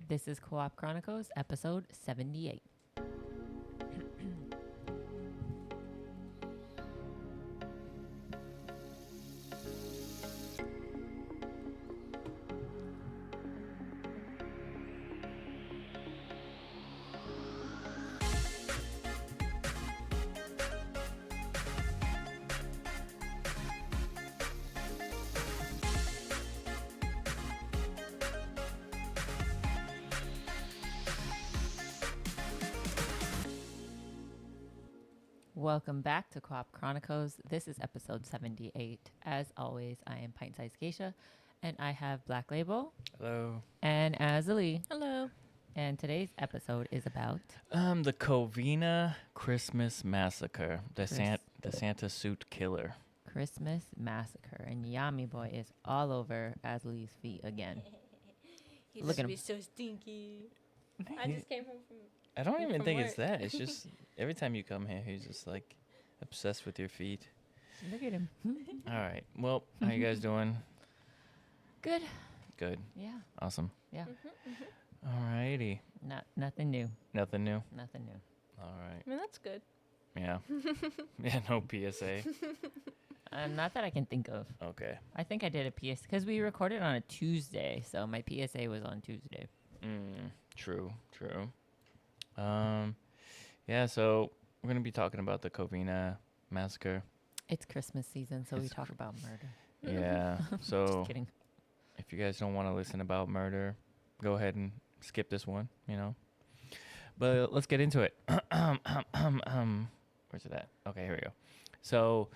This is Co-op Chronicles, episode 78. Welcome back to Co-op Chronicles. This is episode 78. As always, I am pint-sized Geisha, and I have Blacklabel. Hello. And Azzilee. Hello. And today's episode is about The Covina Christmas Massacre, the Santa suit killer. Christmas Massacre. And Yami Boy is all over Azzilee's feet again. He Look must at be him. so stinky. I just came home from... I don't even From think work. it's that. It's just every time you come here, he's just like obsessed with your feet. Look at him. All right. Well, how you guys doing? Good. Good. Yeah. Awesome. Yeah. All righty. Nothing new. Nothing new. Nothing new. All right. I mean, that's good. Yeah. Yeah. No PSA. Not that I can think of. Okay. I think I did a PSA because we recorded on a Tuesday, so my PSA was on Tuesday. True. Yeah. So we're gonna be talking about the Covina Massacre. It's Christmas season, so we It's talk about murder. Yeah. So Just kidding. if you guys don't want to listen about murder, go ahead and skip this one, But let's get into it. Where's it at? Okay, here we go. So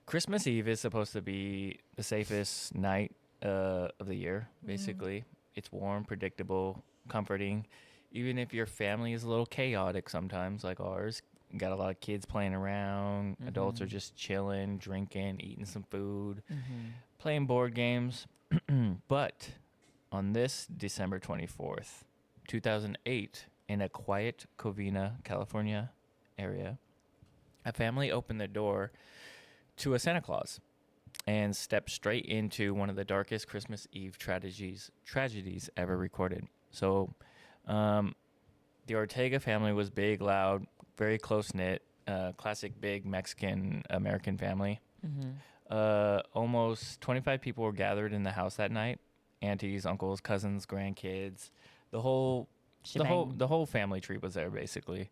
Christmas Eve is supposed to be the safest night of the year, basically. It's warm, predictable, comforting. Even if your family is a little chaotic sometimes, like ours, got a lot of kids playing around, adults are just chilling, drinking, eating some food, playing board games. But on this December 24th, 2008, in a quiet Covina, California area, a family opened their door to a Santa Claus and stepped straight into one of the darkest Christmas Eve tragedies ever recorded. So the Ortega family was big, loud, very close-knit, classic big Mexican-American family. Almost 25 people were gathered in the house that night. Aunties, uncles, cousins, grandkids. The whole family tree was there, basically.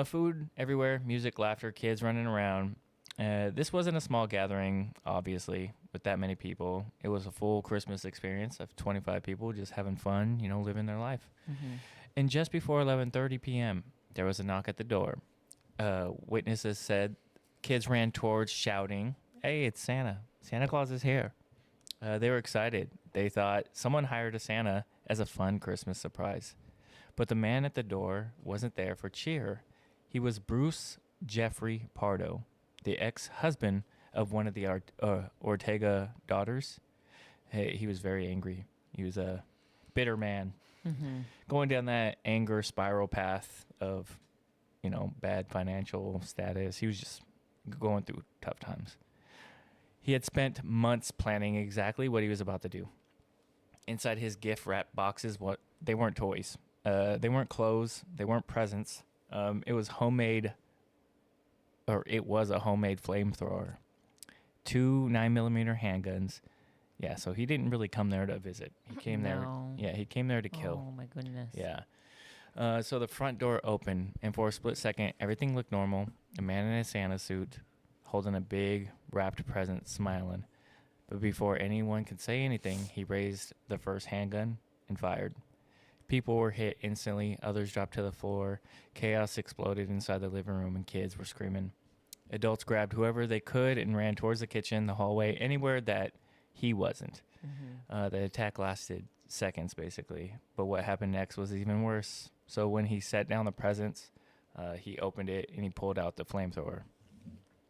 Food everywhere, music, laughter, kids running around. This wasn't a small gathering, obviously, with that many people. It was a full Christmas experience of 25 people just having fun, living their life. And just before 11:30 p.m., there was a knock at the door. Witnesses said kids ran towards shouting, "Hey, it's Santa. Santa Claus is here." They were excited. They thought someone hired a Santa as a fun Christmas surprise. But the man at the door wasn't there for cheer. He was Bruce Jeffrey Pardo, the ex-husband of one of the Ortega daughters. He was very angry. He was a bitter man, going down that anger spiral path of, bad financial status. He was just going through tough times. He had spent months planning exactly what he was about to do. Inside his gift wrap boxes, they weren't toys. They weren't clothes. They weren't presents. It was a homemade flamethrower, 2 9mm handguns. Yeah, so he didn't really come there to visit. He came there. Yeah, he came there to kill. Oh my goodness. Yeah. So the front door opened, and for a split second, everything looked normal. A man in a Santa suit, holding a big wrapped present, smiling. But before anyone could say anything, he raised the first handgun and fired. People were hit instantly. Others dropped to the floor. Chaos exploded inside the living room, and kids were screaming. Adults grabbed whoever they could and ran towards the kitchen, the hallway, anywhere that he wasn't. The attack lasted seconds, basically. But what happened next was even worse. So when he set down the presents, he opened it, and he pulled out the flamethrower.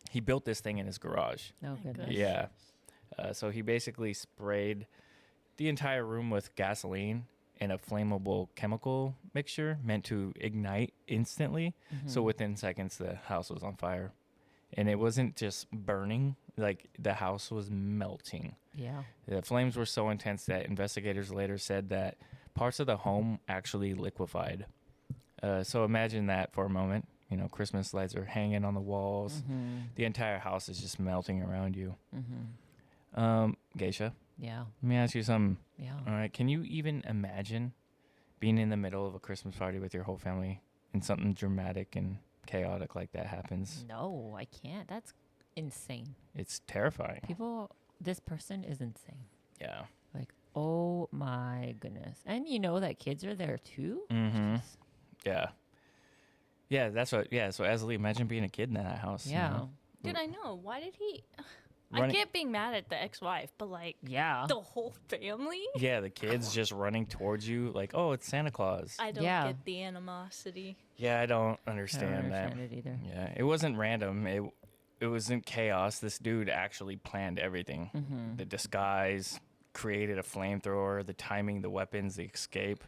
He built this thing in his garage. Oh goodness. Yeah. So he basically sprayed the entire room with gasoline and a flammable chemical mixture meant to ignite instantly. So within seconds, the house was on fire. And it wasn't just burning, like the house was melting. Yeah. The flames were so intense that investigators later said that parts of the home actually liquefied. So imagine that for a moment. You know, Christmas lights are hanging on the walls. Mm-hmm. The entire house is just melting around you. Mm-hmm. Geisha, Yeah. let me ask you something. Yeah. All right, can you even imagine being in the middle of a Christmas party with your whole family and something dramatic and chaotic like that happens? No, I can't. That's insane. It's terrifying. This person is insane. Yeah. Like, oh my goodness. And you know that kids are there too? Mm-hmm. Yeah. Yeah, that's what. Yeah, so Azzilee, imagine being a kid in that house. Yeah. You know? Dude, I know. Why did he? Running- I get being mad at the ex-wife, but like Yeah. the whole family. Yeah, the kids just running towards you like, oh, it's Santa Claus. I don't Yeah. get the animosity. Yeah, I don't I understand, don't understand it either. Yeah, it wasn't random. It wasn't chaos. This dude actually planned everything. Mm-hmm. The disguise, created a flamethrower, the timing, the weapons, the escape.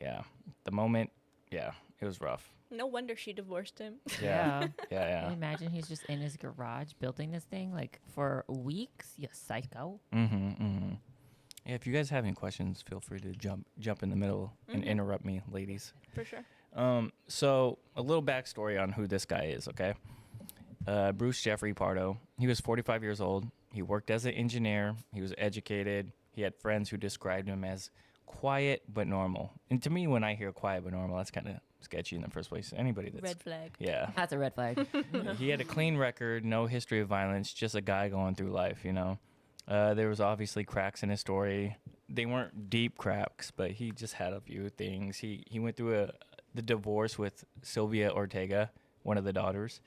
Yeah, the moment. Yeah, it was rough. No wonder she divorced him. Yeah, Yeah. yeah. Imagine he's just in his garage building this thing like for weeks. You psycho. Mm-hmm, mm-hmm. Yeah, if you guys have any questions, feel free to jump in the middle and interrupt me, ladies. For sure. So a little backstory on who this guy is, okay? Bruce Jeffrey Pardo. He was 45 years old. He worked as an engineer. He was educated. He had friends who described him as quiet but normal. And to me, when I hear quiet but normal, that's kind of sketchy in the first place. Anybody that's Red flag. yeah. That's a red flag. He had a clean record, no history of violence, just a guy going through life, you know. There was obviously cracks in his story. They weren't deep cracks, but he just had a few things. He went through the divorce with Sylvia Ortega, one of the daughters.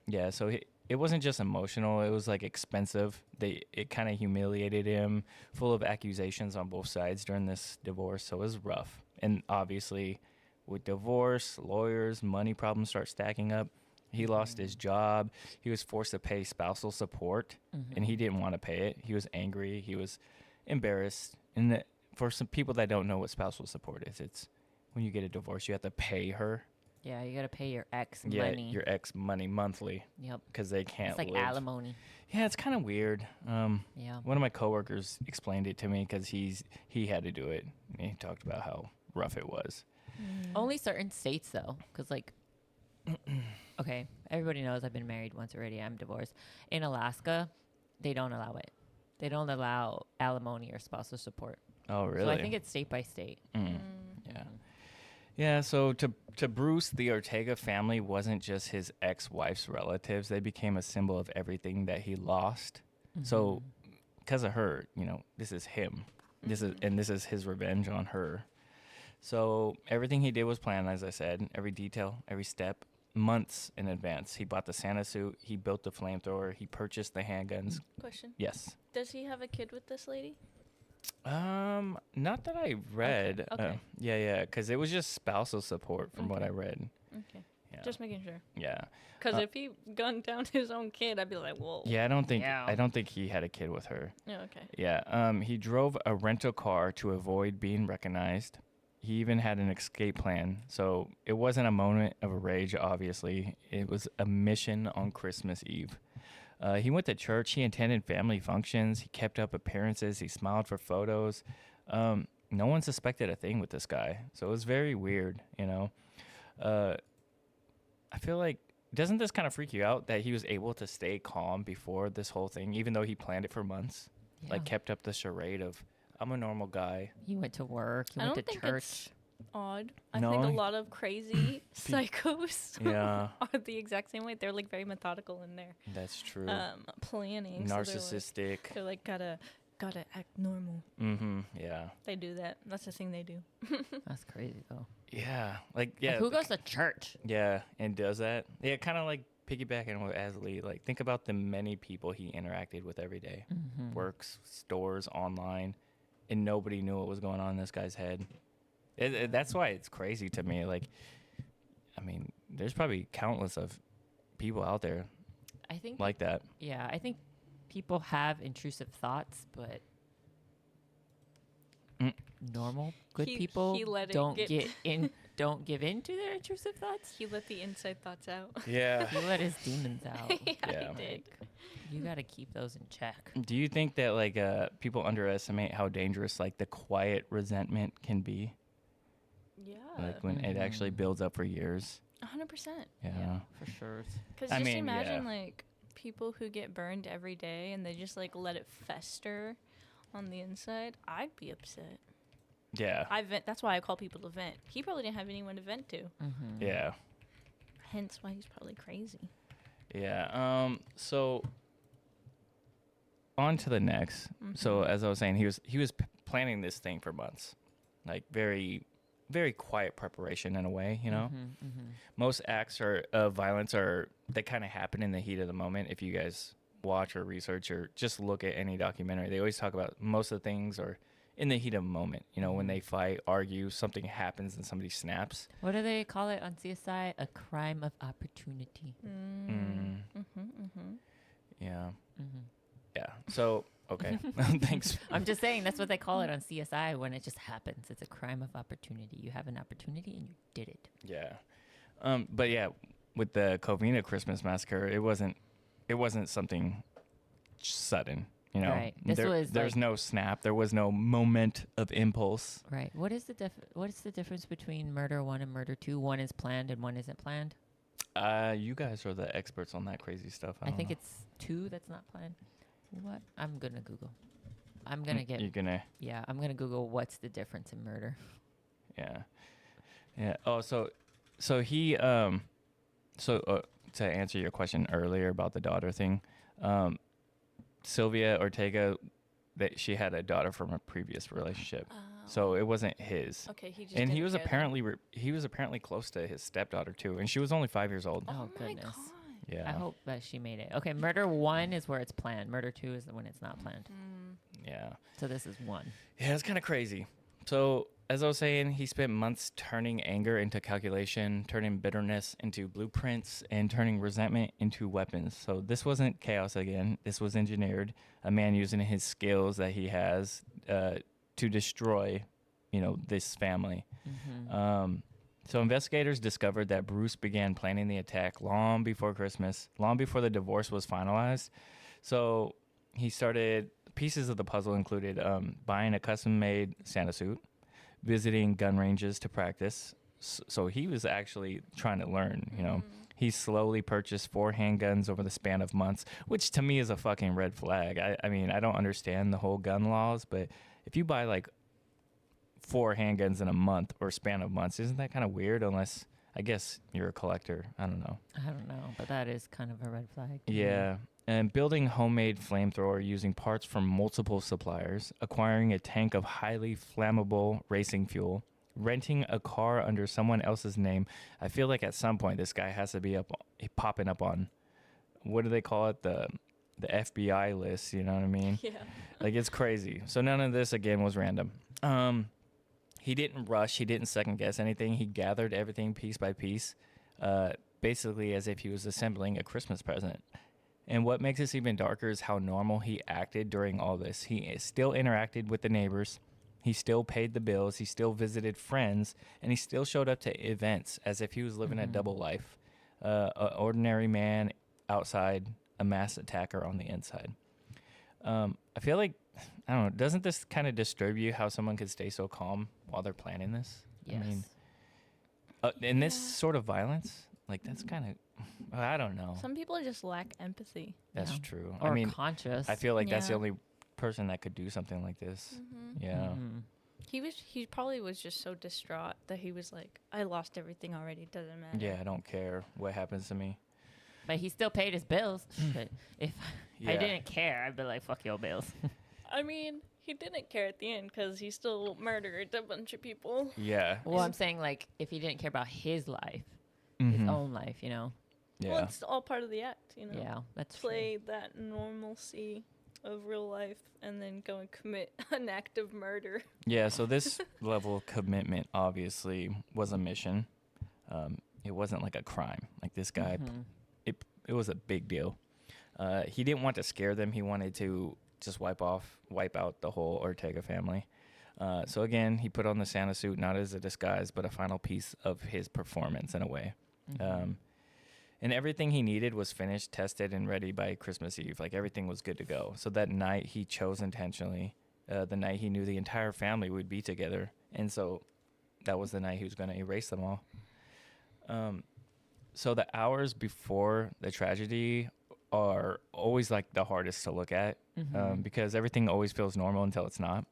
Yeah, so it wasn't just emotional. It was like expensive. It kind of humiliated him, full of accusations on both sides during this divorce. So it was rough. And obviously, with divorce, lawyers, money problems start stacking up. He lost his job. He was forced to pay spousal support, and he didn't want to pay it. He was angry. He was embarrassed. And for some people that don't know what spousal support is, it's when you get a divorce, you have to pay her. Yeah, you got to pay your ex Yeah, money. your ex money monthly Yep. because they can't It's like live. alimony. Yeah, it's kind of weird. Yeah. One of my coworkers explained it to me because he had to do it. And he talked about how rough it was. Only certain states, though, because, like, okay, everybody knows I've been married once already. I'm divorced. In Alaska, they don't allow it. They don't allow alimony or spousal support. Oh, really? So I think it's state by state. Yeah. Yeah, so to Bruce, the Ortega family wasn't just his ex-wife's relatives. They became a symbol of everything that he lost. So because of her, you know, this is him. This is his revenge on her. So everything he did was planned, as I said, every detail, every step, months in advance. He bought the Santa suit. He built the flamethrower. He purchased the handguns. Question. Yes. Does he have a kid with this lady? Not that I read. Okay. Yeah, because it was just spousal support from what I read. Okay. Yeah. Just making sure. Yeah. Because if he gunned down his own kid, I'd be like, whoa. Yeah, I don't Yeah. think he had a kid with her. Yeah, okay. Yeah. He drove a rental car to avoid being recognized. He even had an escape plan. So it wasn't a moment of rage, obviously. It was a mission on Christmas Eve. He went to church. He attended family functions. He kept up appearances. He smiled for photos. No one suspected a thing with this guy. So it was very weird, you know. I feel like, doesn't this kind of freak you out that he was able to stay calm before this whole thing, even though he planned it for months? Yeah. Like, kept up the charade of, I'm a normal guy. He went to work. He I went don't to think church. it's odd. I No? think a lot of crazy psychos Yeah, are the exact same way. They're like very methodical in their that's true. planning. So Narcissistic. they're like gotta act normal. Yeah. They do that. That's the thing they do. That's crazy, though. Yeah. Like, yeah. Like, who goes to church? Yeah, and does that. Yeah, kind of like piggybacking with Azzilee. Like, think about the many people he interacted with every day. Works, stores, online, and nobody knew what was going on in this guy's head. That's why it's crazy to me. Like, I mean, there's probably countless of people out there I think, like that. yeah, I think people have intrusive thoughts, but normal, good He people let it don't get- don't give in to their intrusive thoughts. He let the inside thoughts out. Yeah. He let his demons out. Yeah. He did. You got to keep those in check. Do you think that like people underestimate how dangerous like the quiet resentment can be? Yeah. Like when it actually builds up for years. 100%. Yeah. For sure. Because I just mean, imagine yeah. like people who get burned every day and they just like let it fester on the inside. I'd be upset. Yeah. I vent. That's why I call people to vent. He probably didn't have anyone to vent to. Yeah. Hence why he's probably crazy. Yeah. So on to the next. So as I was saying, he was planning this thing for months, like very, very quiet preparation in a way. You know, most acts of violence they kind of happen in the heat of the moment. If you guys watch or research or just look at any documentary, they always talk about most of the things are in the heat of the moment. You know, when they fight, argue, something happens and somebody snaps. What do they call it on CSI? A crime of opportunity. Yeah. Yeah. So, okay. Thanks. I'm just saying that's what they call it on CSI when it just happens. It's a crime of opportunity. You have an opportunity and you did it. Yeah. But yeah, with the Covina Christmas Massacre, it wasn't something sudden, you know. Right. There's no snap. There was no moment of impulse. Right. What is the difference between murder 1 and murder 2? One is planned and one isn't planned. You guys are the experts on that crazy stuff. I think it's 2 that's not planned. What? I'm gonna Google. I'm gonna get. You're gonna. Yeah, I'm gonna Google what's the difference in murder. Yeah. Yeah. Oh, so he to answer your question earlier about the daughter thing, Sylvia Ortega, that she had a daughter from a previous relationship, so it wasn't his. Okay, he just. And he didn't was care apparently close to his stepdaughter too, and she was only 5 years old. Oh, my goodness. God. Yeah. I hope that she made it. Okay, murder 1 is where it's planned. Murder 2 is when it's not planned. Yeah. So this is 1. Yeah, it's kind of crazy. So as I was saying, he spent months turning anger into calculation, turning bitterness into blueprints, and turning resentment into weapons. So this wasn't chaos again. This was engineered. A man using his skills that he has to destroy, this family. So investigators discovered that Bruce began planning the attack long before Christmas, long before the divorce was finalized. So he started. Pieces of the puzzle included buying a custom-made Santa suit, visiting gun ranges to practice. So he was actually trying to learn, He slowly purchased 4 handguns over the span of months, which to me is a fucking red flag. I mean, I don't understand the whole gun laws, but if you buy like 4 handguns in a month or span of months, isn't that kind of weird? Unless, I guess, you're a collector. I don't know. But that is kind of a red flag. Yeah. And building homemade flamethrower using parts from multiple suppliers, acquiring a tank of highly flammable racing fuel, renting a car under someone else's name. I feel like at some point this guy has to be popping up on, what do they call it? The FBI list, you know what I mean? Yeah. Like, it's crazy. So none of this, again, was random. He didn't rush. He didn't second guess anything. He gathered everything piece by piece, basically as if he was assembling a Christmas present. And what makes this even darker is how normal he acted during all this. He still interacted with the neighbors. He still paid the bills. He still visited friends. And he still showed up to events as if he was living a double life. An ordinary man outside, a mass attacker on the inside. I feel like, I don't know, doesn't this kind of disturb you how someone could stay so calm while they're planning this? Yes. I mean, in this sort of violence, like, that's kind of, I don't know. Some people just lack empathy. That's Yeah. true. Or I mean, conscious. I feel like that's the Yeah. only person that could do something like this. Yeah. He probably was just so distraught that he was like, I lost everything already. It doesn't matter. Yeah, I don't care what happens to me. But he still paid his bills. Shit. If I Yeah. didn't care, I'd be like, fuck your bills. I mean, he didn't care at the end because he still murdered a bunch of people. Yeah. Well, I'm saying, like, if he didn't care about his life, his own life, Yeah. Well, it's all part of the act, Yeah, that's Play that normalcy of real life and then go and commit an act of murder. Yeah, so this level of commitment obviously was a mission. It wasn't like a crime. Like, this guy, it was a big deal. He didn't want to scare them. He wanted to just wipe out the whole Ortega family. So again, he put on the Santa suit not as a disguise, but a final piece of his performance in a way. And everything he needed was finished, tested, and ready by Christmas Eve. Like, everything was good to go. So that night he chose intentionally, the night he knew the entire family would be together. And so that was the night he was going to erase them all. So the hours before the tragedy are always like the hardest to look at, because everything always feels normal until it's not.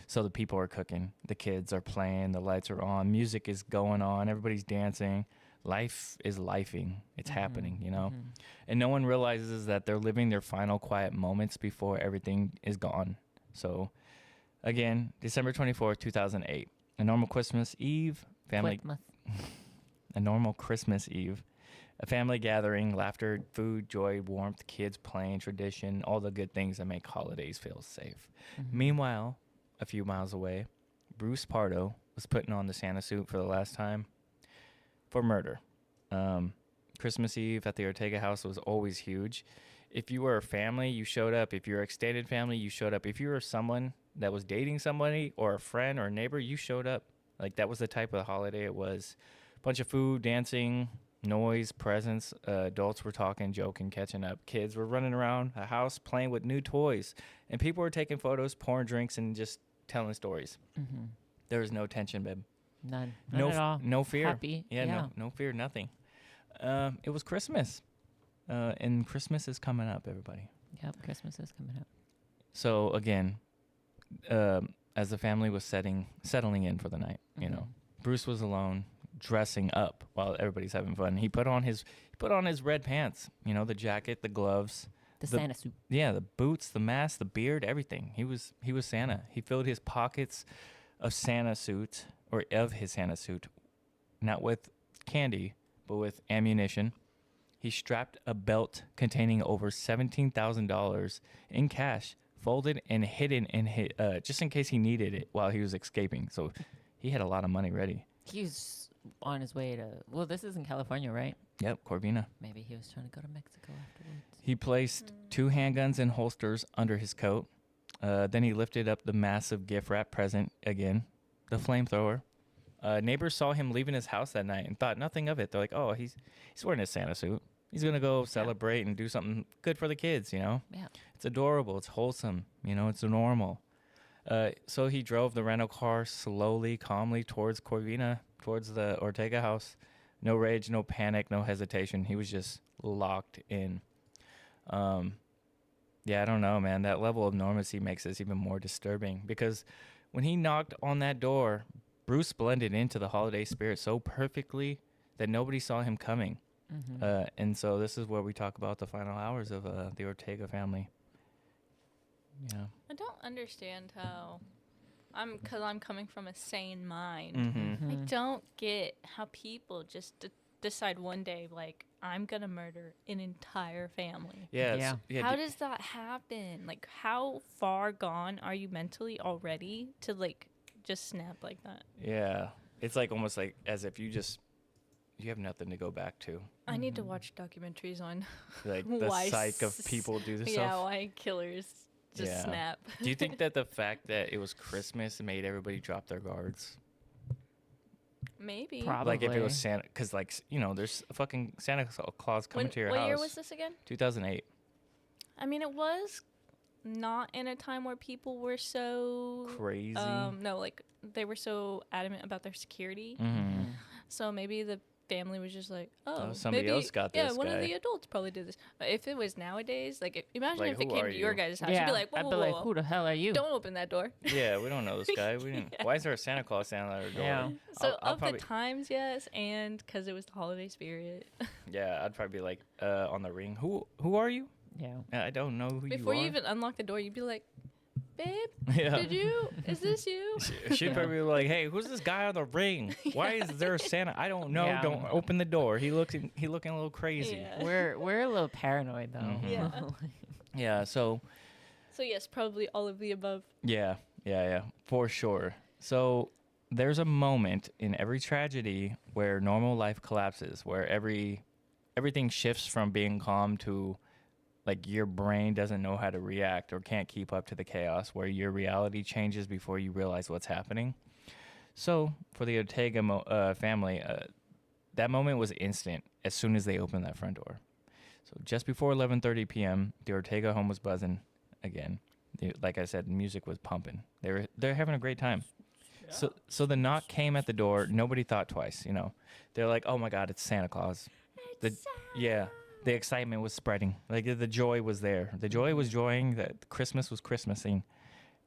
So the people are cooking, the kids are playing, the lights are on, music is going on, everybody's dancing. Life is lifing. It's happening, you know? And no one realizes that they're living their final quiet moments before everything is gone. So, again, December 24th, 2008. A normal Christmas Eve, a normal Christmas Eve. A family gathering, laughter, food, joy, warmth, kids playing, tradition, all the good things that make holidays feel safe. Meanwhile, a few miles away, Bruce Pardo was putting on the Santa suit for the last time. For murder. Christmas Eve at the Ortega house was always huge. If you were a family, you showed up. If you're extended family, you showed up. If you were someone that was dating somebody or a friend or a neighbor, you showed up. Like, that was the type of holiday it was. Bunch of food, dancing, noise, presents. Adults were talking, joking, catching up. Kids were running around the house playing with new toys. And people were taking photos, pouring drinks, and just telling stories. There was no tension, babe. None at all. No fear. Happy. Yeah. No fear, nothing. It was Christmas. And Christmas is coming up, everybody. Yep, Christmas is coming up. So, again, as the family was settling in for the night, you know, Bruce was alone, dressing up while everybody's having fun. He put on his red pants, you know, the jacket, the gloves. The Santa suit. Yeah, the boots, the mask, the beard, everything. He was Santa. He filled his pockets of Santa suit, or of his Santa suit, not with candy, but with ammunition. He strapped a belt containing over $17,000 in cash, folded and hidden just in case he needed it while he was escaping. So he had a lot of money ready. He's on his way to, well, this is in California, right? Yep, Covina. Maybe he was trying to go to Mexico afterwards. He placed 2 handguns in holsters under his coat. Then he lifted up the massive gift wrap present again, the flamethrower. Neighbors saw him leaving his house that night and thought nothing of it. They're like, oh, he's wearing his Santa suit. He's going to go celebrate and do something good for the kids, you know? Yeah. It's adorable. It's wholesome. You know, it's normal. So he drove the rental car slowly, calmly towards Covina, towards the Ortega house. No rage, no panic, no hesitation. He was just locked in. Yeah, I don't know, man. That level of normalcy makes this even more disturbing because when he knocked on that door, Bruce blended into the holiday spirit so perfectly that nobody saw him coming. And so this is where we talk about the final hours of the Ortega family. Yeah. I don't understand how, because I'm coming from a sane mind. I Mm-hmm. don't get how people just decide one day, like, I'm going to murder an entire family. Yeah. How does that happen? Like, how far gone are you mentally already to, like, just snap like that? Yeah. It's like almost like as if you have nothing to go back to. I need to watch documentaries on Like the psyche of people do this stuff. Yeah, why killers just snap. Do you think that the fact that it was Christmas made everybody drop their guards? Maybe. Probably. Like if it was Santa, because like, you know, there's a fucking Santa Claus coming to your house. What year was this again? 2008. I mean, it was not in a time where people were so Crazy. No, like they were so adamant about their security. So maybe the family was just like, somebody maybe, else got this one guy. of the adults probably did this. If it was nowadays, like imagine Like, if it who came are to your you? guys' house, Yeah. you'd be like, whoa, I'd whoa, be like, whoa, who the hell are you? don't open that door. Yeah, we don't know this guy. We didn't. Why is there a Santa Claus standing at our door? Yeah. So I'll of probably, the times, yes, and because it was the holiday spirit. yeah, I'd probably be like on the ring. Who are you? Yeah. I don't know who Before you are. you even unlock the door, you'd be like, babe, Yeah. is this you? She'd probably be like, "Hey, who's this guy on the ring? Why is there a Santa? I don't know. Yeah. Don't open the door. He looking a little crazy." Yeah. We're a little paranoid though. Mhm. Yeah. Yeah. So So yes, probably all of the above. yeah, for sure. So there's a moment in every tragedy where normal life collapses, where everything shifts from being calm to like your brain doesn't know how to react or can't keep up to the chaos, where your reality changes before you realize what's happening. So for the Ortega family, that moment was instant as soon as they opened that front door. So just before 11:30 p.m., the Ortega home was buzzing again. Like I said, music was pumping. They're having a great time. Yeah. So the knock came at the door. Nobody thought twice. They're like, "Oh my God, it's Santa Claus." Yeah, the excitement was spreading. Like the joy was there. The joy was joying that Christmas was Christmasing,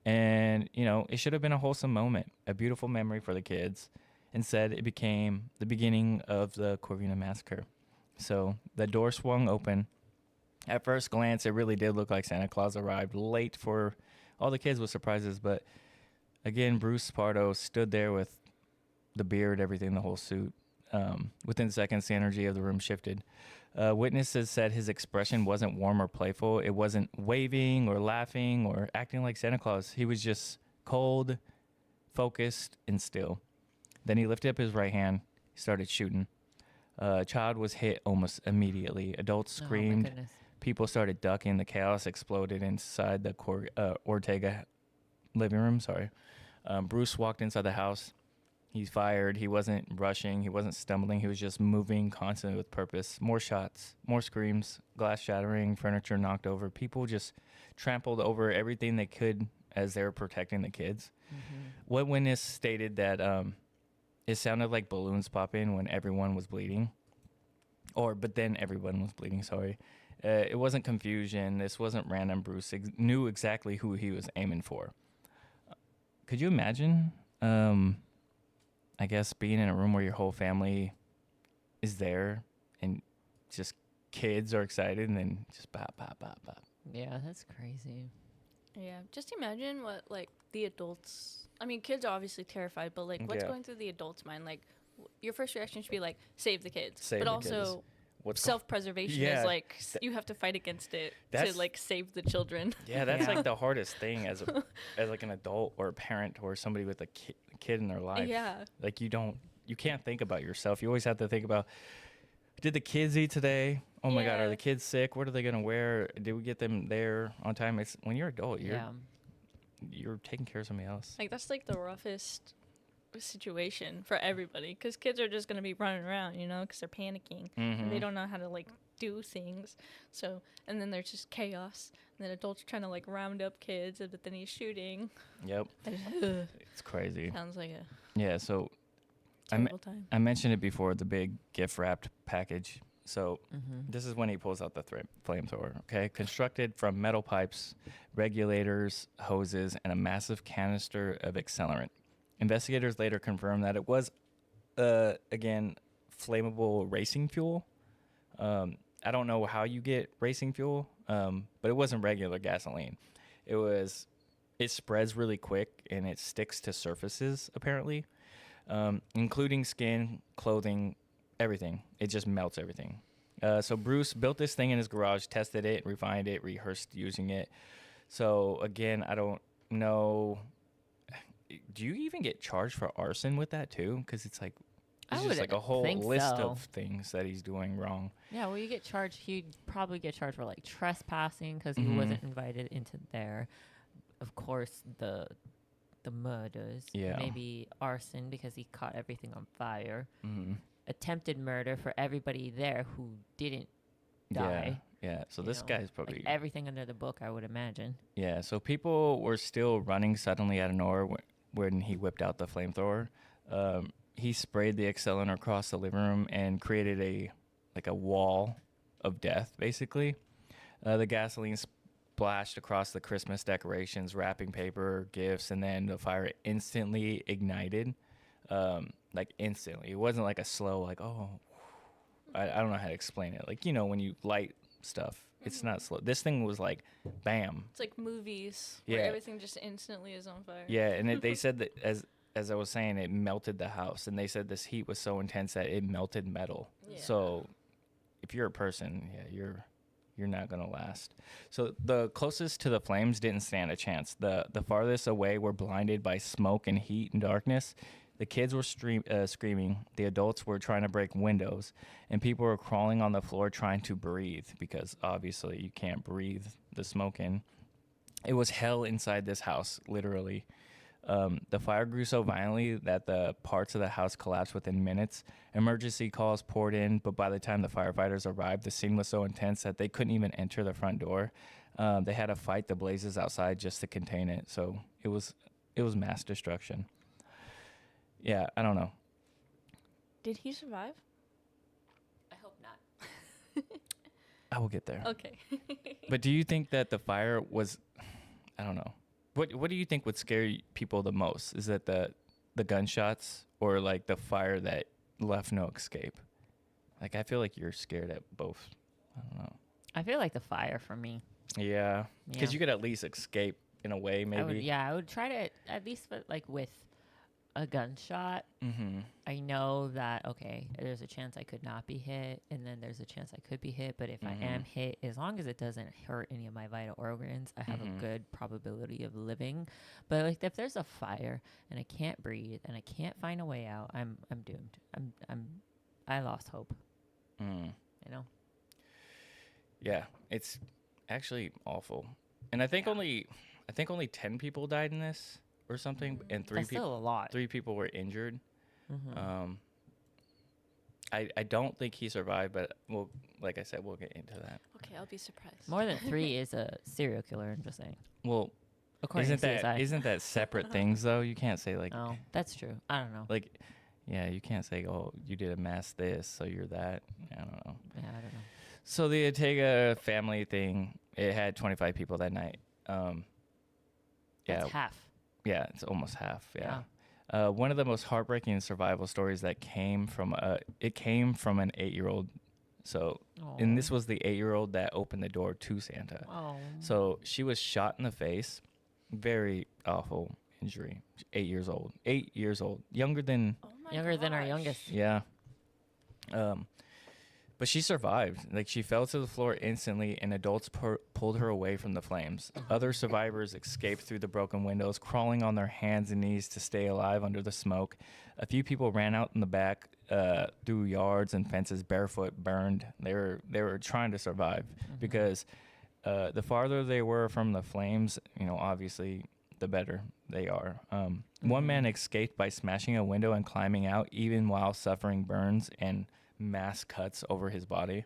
and it should have been a wholesome moment, a beautiful memory for the kids. Instead, it became the beginning of the Covina Massacre. So the door swung open. At first glance, it really did look like Santa Claus arrived late for all the kids with surprises. But again, Bruce Pardo stood there with the beard, everything, the whole suit. Within seconds, the energy of the room shifted. Witnesses said his expression wasn't warm or playful. It wasn't waving or laughing or acting like Santa Claus. He was just cold, focused, and still. Then he lifted up his right hand. He started shooting. A child was hit almost immediately. Adults screamed. Oh, people started ducking. The chaos exploded inside the Ortega living room. Bruce walked inside the house. He fired. He wasn't rushing. He wasn't stumbling. He was just moving constantly with purpose. More shots, more screams, glass shattering, furniture knocked over. People just trampled over everything they could as they were protecting the kids. One witness stated that it sounded like balloons popping when everyone was bleeding. But then everyone was bleeding, sorry. It wasn't confusion. This wasn't random. Bruce knew exactly who he was aiming for. Could you imagine, I guess, being in a room where your whole family is there and just kids are excited and then just bop, bop, bop, bop. Yeah, that's crazy. Yeah, just imagine what, like, the adults... I mean, kids are obviously terrified, but, like, what's going through the adults' mind? Like, your first reaction should be, like, save the kids. But also, self-preservation is, like, you have to fight against it to, like, save the children. Yeah, that's, like, the hardest thing as like, an adult or a parent or somebody with a kid in their life. Yeah. Like, you can't think about yourself. You always have to think about, did the kids eat today? Oh, my God, are the kids sick? What are they going to wear? Did we get them there on time? It's when you're an adult, you're taking care of somebody else. Like, that's, like, the roughest situation for everybody, because kids are just going to be running around, because they're panicking. And they don't know how to, like, do things. So, and then there's just chaos. And then adults trying to, like, round up kids, but then he's shooting. Yep. It's crazy. Sounds like so terrible time. I mentioned it before, the big gift-wrapped package. So this is when he pulls out the flamethrower, okay? Constructed from metal pipes, regulators, hoses, and a massive canister of accelerant. Investigators later confirmed that it was, again, flammable racing fuel. I don't know how you get racing fuel, but it wasn't regular gasoline. It spreads really quick, and it sticks to surfaces, apparently, including skin, clothing, everything. It just melts everything. So Bruce built this thing in his garage, tested it, refined it, rehearsed using it. So, again, I don't know. Do you even get charged for arson with that, too? Because it's like, it's just like a whole list of things that he's doing wrong. Yeah, well, he'd probably get charged for, like, trespassing because he wasn't invited into there. Of course, the murders. Yeah. Maybe arson because he caught everything on fire. Attempted murder for everybody there who didn't die. Yeah. So this guy's probably... like everything under the book, I would imagine. Yeah, so people were still running suddenly out of nowhere when he whipped out the flamethrower. He sprayed the accelerant across the living room and created a wall of death, basically. The gasoline splashed across the Christmas decorations, wrapping paper, gifts, and then the fire instantly ignited. Like instantly. It wasn't like a slow, like, I don't know how to explain it. Like, when you light stuff, it's not slow. This thing was like, bam. It's like movies where everything just instantly is on fire. Yeah, and they said that, as I was saying, it melted the house. And they said this heat was so intense that it melted metal. Yeah. So if you're a person, you're not going to last. So the closest to the flames didn't stand a chance. The farthest away were blinded by smoke and heat and darkness. The kids were screaming. The adults were trying to break windows, and people were crawling on the floor trying to breathe because obviously you can't breathe the smoke in. It was hell inside this house, literally. The fire grew so violently that the parts of the house collapsed within minutes. Emergency calls poured in, but by the time the firefighters arrived, the scene was so intense that they couldn't even enter the front door. They had to fight the blazes outside just to contain it. So it was mass destruction. Yeah, I don't know. Did he survive? I hope not. I will get there. Okay. But do you think that the fire was, I don't know. What do you think would scare people the most? Is that the gunshots or like the fire that left no escape? Like I feel like you're scared at both. I don't know. I feel like the fire for me. Yeah, because you could at least escape in a way, maybe. I would try to at least with a gunshot. Mm-hmm. I know that okay, there's a chance I could not be hit, and then there's a chance I could be hit. But if I am hit, as long as it doesn't hurt any of my vital organs, I have a good probability of living. But like if there's a fire and I can't breathe and I can't find a way out, I'm doomed. I lost hope. You know. Yeah, it's actually awful, and I think only 10 people died in this. Or something, and That's still a lot. 3 people were injured. I don't think he survived, but we'll, like I said, we'll get into that. Okay, I'll be surprised. More than 3 is a serial killer. I'm just saying. Well, isn't that separate things though? You can't say like. Oh, that's true. I don't know. Like, yeah, you can't say, oh, you did a mass this, so you're that. I don't know. Yeah, I don't know. So the Ortega family thing, it had 25 people that night. That's half. Yeah, it's almost half. Yeah. One of the most heartbreaking survival stories that came from an 8-year-old. So, and this was the 8-year-old that opened the door to Santa. Oh. So she was shot in the face. Very awful injury. 8 years old. 8 years old. Younger than our youngest. Yeah. But she survived. Like, she fell to the floor instantly, and adults pulled her away from the flames. Other survivors escaped through the broken windows, crawling on their hands and knees to stay alive under the smoke. A few people ran out in the back through yards and fences, barefoot, burned. They were trying to survive because the farther they were from the flames, obviously, the better they are. One man escaped by smashing a window and climbing out, even while suffering burns and mass cuts over his body.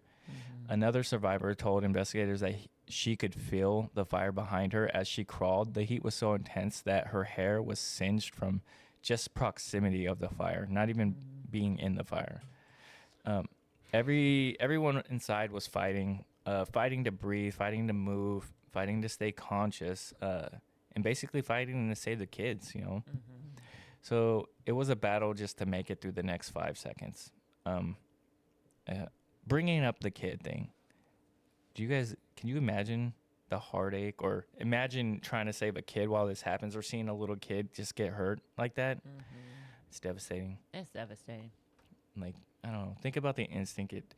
Another survivor told investigators that she could feel the fire behind her as she crawled. The heat was so intense that her hair was singed from just proximity of the fire, not even being in the fire. Everyone inside was fighting to breathe, fighting to move, fighting to stay conscious, and basically fighting to save the kids, So it was a battle just to make it through the next 5 seconds. Bringing up the kid thing. Can you imagine the heartache, or imagine trying to save a kid while this happens, or seeing a little kid just get hurt like that? It's devastating. It's devastating. Like, I don't know. Think about the instinct it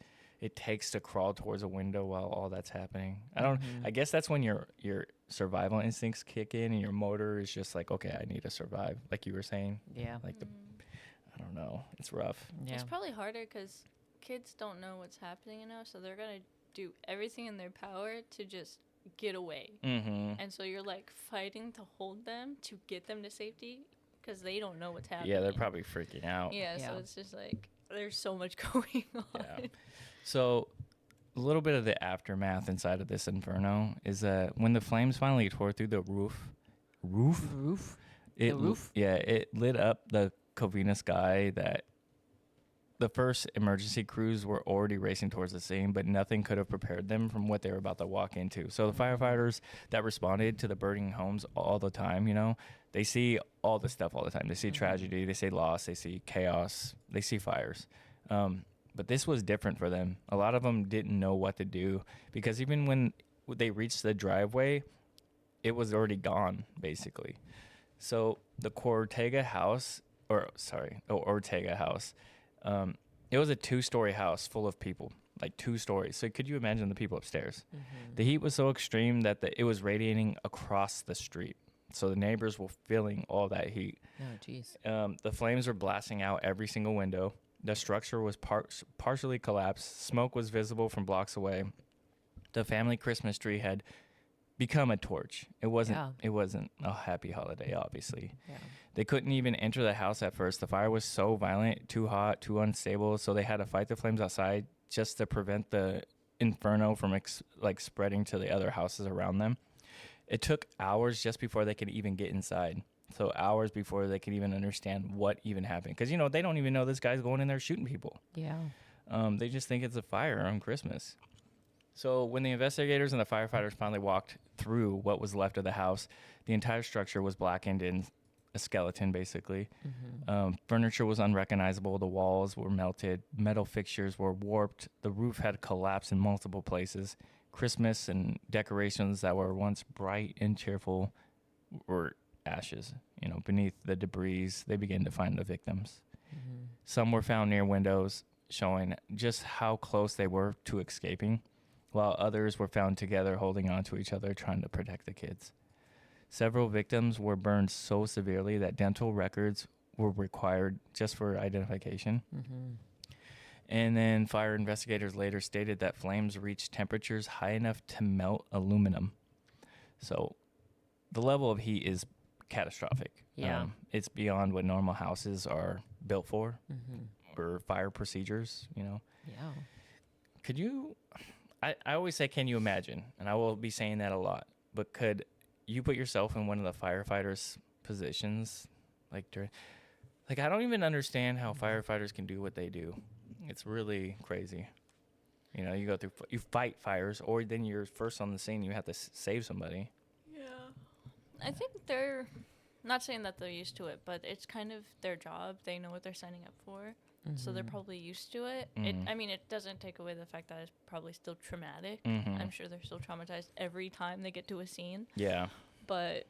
takes to crawl towards a window while all that's happening. I guess that's when your survival instincts kick in and your motor is just like, okay, I need to survive, like you were saying. Yeah. Like I don't know. It's rough. Yeah. It's probably harder because kids don't know what's happening enough, so they're going to do everything in their power to just get away. And so you're like fighting to hold them, to get them to safety, because they don't know what's happening. Yeah, they're probably freaking out. Yeah, so it's just like there's so much going on. Yeah. So a little bit of the aftermath inside of this inferno is that when the flames finally tore through the roof? It lit up the Covina sky that the first emergency crews were already racing towards the scene, but nothing could have prepared them from what they were about to walk into. So the firefighters that responded to the burning homes all the time, they see all this stuff all the time. They see tragedy, they see loss, they see chaos, they see fires. But this was different for them. A lot of them didn't know what to do because even when they reached the driveway, it was already gone, basically. So the Ortega house, it was a 2-story house full of people, like 2 stories. So could you imagine the people upstairs? The heat was so extreme that it was radiating across the street. So the neighbors were feeling all that heat. Oh, jeez. The flames were blasting out every single window. The structure was partially collapsed. Smoke was visible from blocks away. The family Christmas tree had become a torch. It wasn't a happy holiday, obviously. Yeah. They couldn't even enter the house at first. The fire was so violent, too hot, too unstable, so they had to fight the flames outside just to prevent the inferno from spreading to the other houses around them. It took hours just before they could even get inside. So hours before they could even understand what even happened. Because, they don't even know this guy's going in there shooting people. Yeah. They just think it's a fire on Christmas. So when the investigators and the firefighters finally walked through what was left of the house, the entire structure was blackened in a skeleton, basically. Mm-hmm. Furniture was unrecognizable. The walls were melted. Metal fixtures were warped. The roof had collapsed in multiple places. Christmas and decorations that were once bright and cheerful were ashes. Beneath the debris, they began to find the victims. Mm-hmm. Some were found near windows, showing just how close they were to escaping, while others were found together holding on to each other, trying to protect the kids. Several victims were burned so severely that dental records were required just for identification. Mm-hmm. And then fire investigators later stated that flames reached temperatures high enough to melt aluminum. So the level of heat is catastrophic. Yeah. It's beyond what normal houses are built for, or fire procedures, Yeah. Could you... I always say, can you imagine? And I will be saying that a lot. But could you put yourself in one of the firefighters' positions? I don't even understand how firefighters can do what they do. It's really crazy. You fight fires, or then you're first on the scene. You have to save somebody. Yeah. I think they're not saying that they're used to it, but it's kind of their job. They know what they're signing up for. Mm-hmm. So they're probably used to it. Mm-hmm. It doesn't take away the fact that it's probably still traumatic. Mm-hmm. I'm sure they're still traumatized every time they get to a scene. Yeah. But,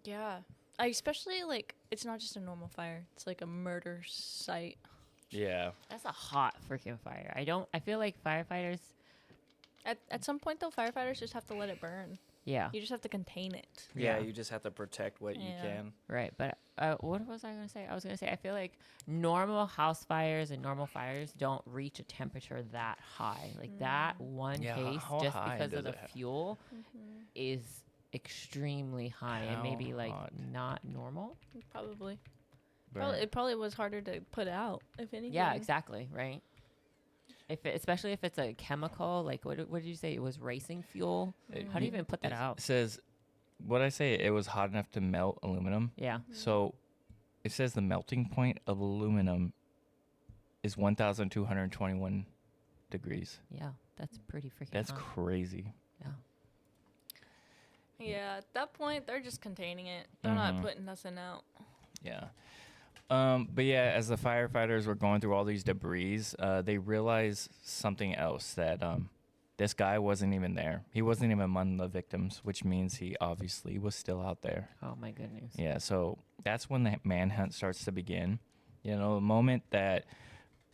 yeah. Especially, it's not just a normal fire. It's like a murder site. Yeah. That's a hot freaking fire. I feel like firefighters... At some point, though, firefighters just have to let it burn. Yeah. You just have to contain it. Yeah, you just have to protect what you can. Right, but what was I going to say? I was going to say, I feel like normal house fires and normal fires don't reach a temperature that high. That one case, just because of the fuel, is extremely high and maybe not normal. Probably. It probably was harder to put out, if anything. Yeah, exactly, right? Especially if it's a chemical, what did you say? It was racing fuel? How do you even put that out? It says, what I say, it was hot enough to melt aluminum. Yeah. So it says the melting point of aluminum is 1,221 degrees. Yeah, that's pretty freaking That's hot. crazy. Yeah. Yeah, at that point, they're just containing it. They're not putting nothing out. Yeah. But yeah, as the firefighters were going through all these debris, they realized something else, that this guy wasn't even there. He wasn't even among the victims, which means he obviously was still out there. Oh, my goodness. Yeah, so that's when the manhunt starts to begin. The moment that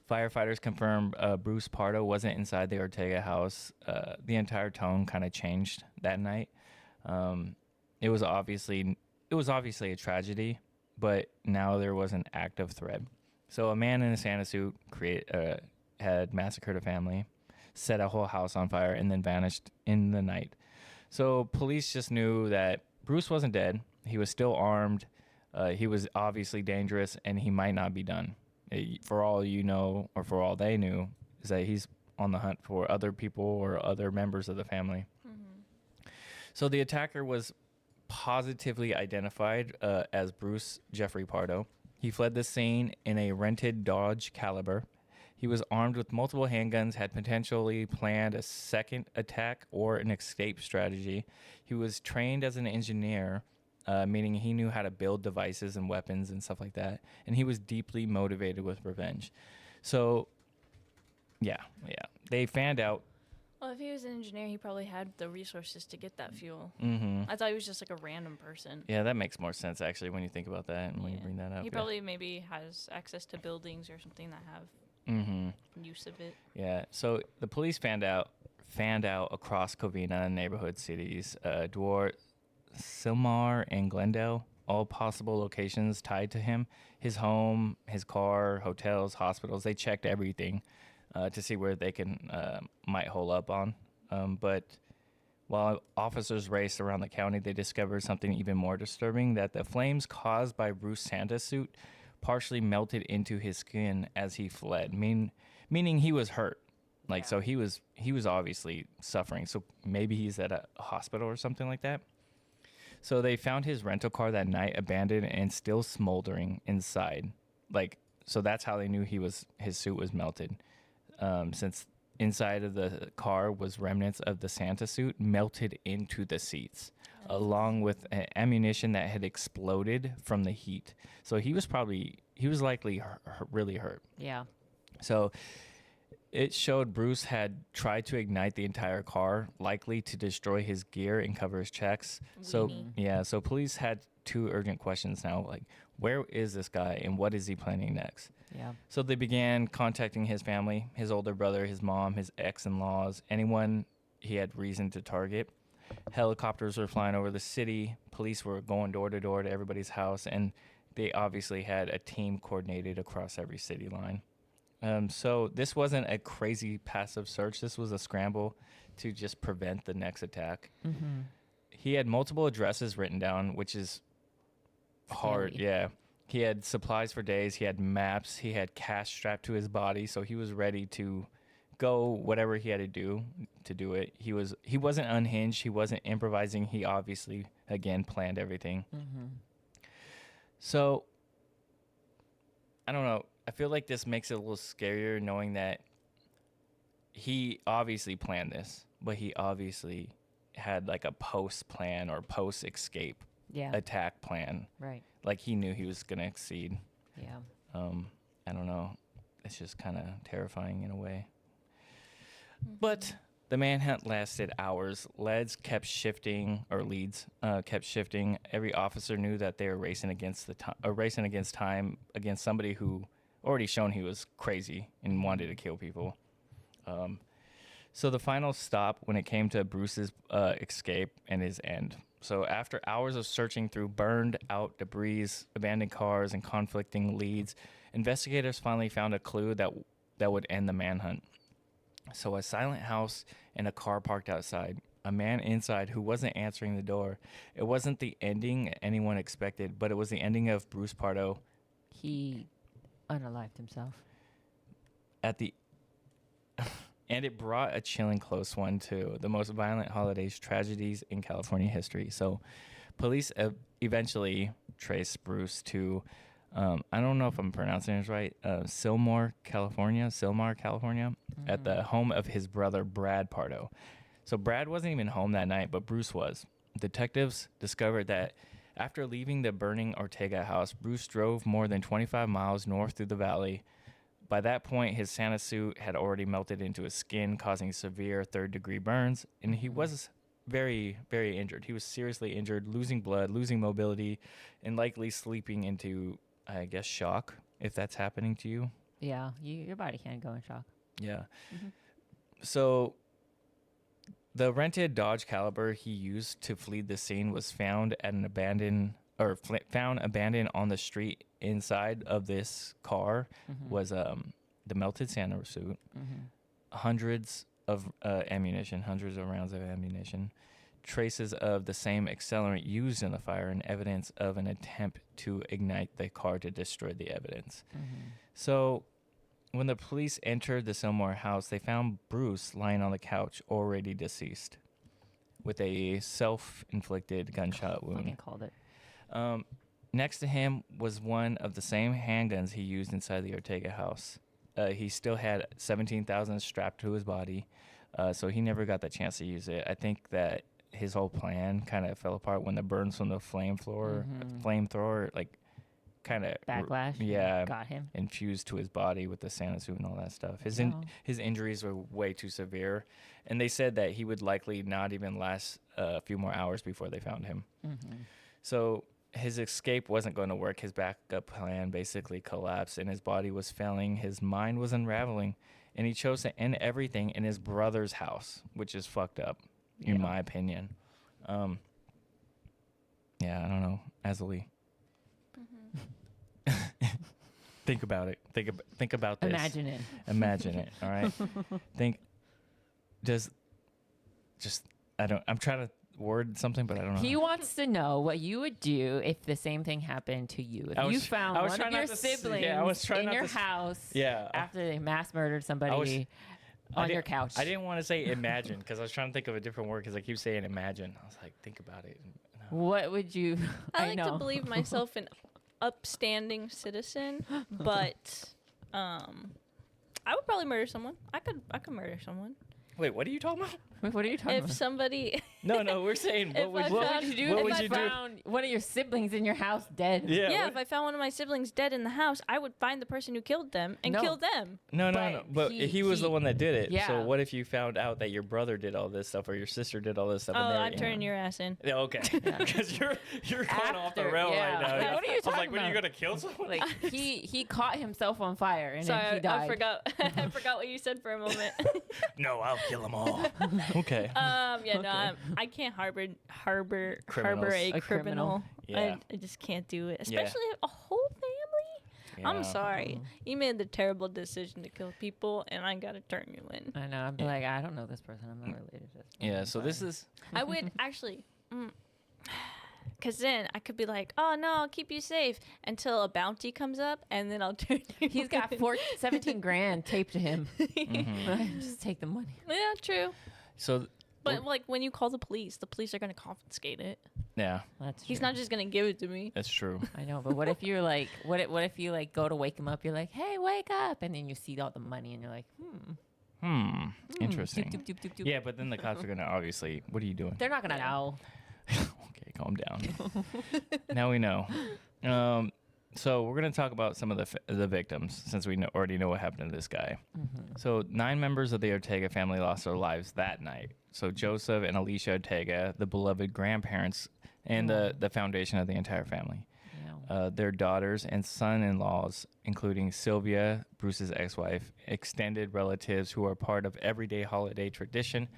firefighters confirmed Bruce Pardo wasn't inside the Ortega house, the entire tone kind of changed that night. It was obviously a tragedy, but now there was an active threat. So a man in a Santa suit had massacred a family, set a whole house on fire, and then vanished in the night. So police just knew that Bruce wasn't dead. He was still armed. He was obviously dangerous, and he might not be done. For all you know, or for all they knew, is that he's on the hunt for other people or other members of the family. Mm-hmm. So the attacker was positively identified as Bruce Jeffrey Pardo. He fled the scene in a rented Dodge Caliber. He was armed with multiple handguns, had potentially planned a second attack or an escape strategy. He was trained as an engineer, meaning he knew how to build devices and weapons and stuff like that. And he was deeply motivated with revenge. So, yeah. They fanned out. Well, if he was an engineer, he probably had the resources to get that fuel. Mm-hmm. I thought he was just like a random person. Yeah, that makes more sense, actually, when you think about that and when you bring that up. He probably maybe has access to buildings or something that have use of it. Yeah, so the police fanned out across Covina and neighborhood cities. Duarte Sylmar and Glendale, all possible locations tied to him. His home, his car, hotels, hospitals, they checked everything to see where they might hole up on. But while officers raced around the county, they discovered something even more disturbing, that the flames caused by Bruce Santa's suit partially melted into his skin as he fled, meaning he was hurt. Like, so he was obviously suffering. So maybe he's at a hospital or something like that. So they found his rental car that night abandoned and still smoldering inside. Like, so that's how they knew his suit was melted. Since inside of the car was remnants of the Santa suit melted into the seats, along with ammunition that had exploded from the heat. So he was likely really hurt. Yeah. So it showed Bruce had tried to ignite the entire car, likely to destroy his gear and cover his checks. So police had two urgent questions now, like, where is this guy and what is he planning next? Yeah. So they began contacting his family, his older brother, his mom, his ex-in-laws, anyone he had reason to target. Helicopters were flying over the city. Police were going door to door to everybody's house, and they obviously had a team coordinated across every city line. So this wasn't a crazy passive search. This was a scramble to just prevent the next attack. Mm-hmm. He had multiple addresses written down, which is hard. Yeah. He had supplies for days. He had maps. He had cash strapped to his body. So he was ready to go whatever he had to do it. He wasn't unhinged. He wasn't improvising. He obviously, again, planned everything. Mm-hmm. So I don't know. I feel like this makes it a little scarier knowing that he obviously planned this, but he obviously had like a post plan or post escape attack plan. Right. Like he knew he was going to exceed. Yeah. I don't know. It's just kind of terrifying in a way. Mm-hmm. But the manhunt lasted hours. Leads kept shifting. Every officer knew that they were racing against time against somebody who already shown he was crazy and wanted to kill people. So the final stop when it came to Bruce's escape and his end. So after hours of searching through burned out debris, abandoned cars, and conflicting leads, investigators finally found a clue that would end the manhunt. So a silent house and a car parked outside. A man inside who wasn't answering the door. It wasn't the ending anyone expected, but it was the ending of Bruce Pardo. He unalived himself. And it brought a chilling close one to the most violent holidays tragedies in California history. So police eventually traced Bruce to, I don't know if I'm pronouncing this right, Sylmar, California, mm-hmm. at the home of his brother, Brad Pardo. So Brad wasn't even home that night, but Bruce was. Detectives discovered that after leaving the burning Ortega house, Bruce drove more than 25 miles north through the valley. By that point, his Santa suit had already melted into his skin, causing severe third-degree burns, and he was very, very injured. He was seriously injured, losing blood, losing mobility, and likely sleeping into, I guess, shock, if that's happening to you. Yeah, your body can go in shock. Yeah. Mm-hmm. So the rented Dodge Caliber he used to flee the scene was found at an abandoned on the street. Inside of this car mm-hmm. was the melted Santa suit, mm-hmm. hundreds of rounds of ammunition, traces of the same accelerant used in the fire, and evidence of an attempt to ignite the car to destroy the evidence. Mm-hmm. So when the police entered the Sylmar house, they found Bruce lying on the couch, already deceased, with a self-inflicted gunshot wound. Fucking called it. Next to him was one of the same handguns he used inside the Ortega house. He still had 17,000 strapped to his body, so he never got the chance to use it. I think that his whole plan kind of fell apart when the burns from the flamethrower, like, kind of backlash. Got him. Infused to his body with the Santa suit and all that stuff. His injuries were way too severe, and they said that he would likely not even last a few more hours before they found him. Mm-hmm. So his escape wasn't going to work. His backup plan basically collapsed, and his body was failing. His mind was unraveling, and he chose to end everything in his brother's house, which is fucked up, in my opinion. Yeah, I don't know. Azzilee. Mm-hmm. Think about it. Think about this. Imagine it. All right. I'm trying to word something, but I don't know. He wants to know what you would do if the same thing happened to you. If you found one of your siblings in your house after they mass murdered somebody on your couch. I didn't want to say imagine because I was trying to think of a different word because I keep saying imagine. I was like, think about it. No. What would you? I like to believe myself an upstanding citizen, but I would probably murder someone. I could murder someone. Wait, what are you talking about? What are you talking about? If somebody... No, we're saying what would you do if you found one of your siblings in your house dead? Yeah, if I found one of my siblings dead in the house, I would find the person who killed them and kill them. No. But he was the one that did it. Yeah. So what if you found out that your brother did all this stuff or your sister did all this stuff? Oh, I'm turning your ass in. Yeah, okay. Because you're going off the rail right now. Like, what are you talking about? Like, when are you going to kill someone? Like, he caught himself on fire and then he died. I forgot what you said for a moment. No, I'll kill them all. Okay. I can't harbor a criminal. Yeah. I just can't do it, especially a whole family. Yeah. I'm sorry, you made the terrible decision to kill people, and I gotta turn you in. I know. I'm like, I don't know this person. I'm not related to this person. Yeah. So this is. I would actually. Because then I could be like, oh, no, I'll keep you safe until a bounty comes up, and then I'll turn you. He's got 17 grand taped to him. Mm-hmm. Just take the money. Yeah, true. So, but like when you call the police are going to confiscate it. Yeah, that's true. He's not just going to give it to me. That's true. I know, but what if you're like, what if you like go to wake him up? You're like, hey, wake up, and then you see all the money, and you're like, interesting. Doop, doop, doop, doop. Yeah, but then the cops are going to obviously, what are you doing? They're not going to know. Okay, calm down. Now we know. So we're going to talk about some of the victims since we already know what happened to this guy. Mm-hmm. So 9 members of the Ortega family lost their lives that night. So Joseph and Alicia Ortega, the beloved grandparents and the foundation of the entire family. Yeah. Their daughters and son-in-laws, including Sylvia, Bruce's ex-wife, extended relatives who are part of everyday holiday tradition.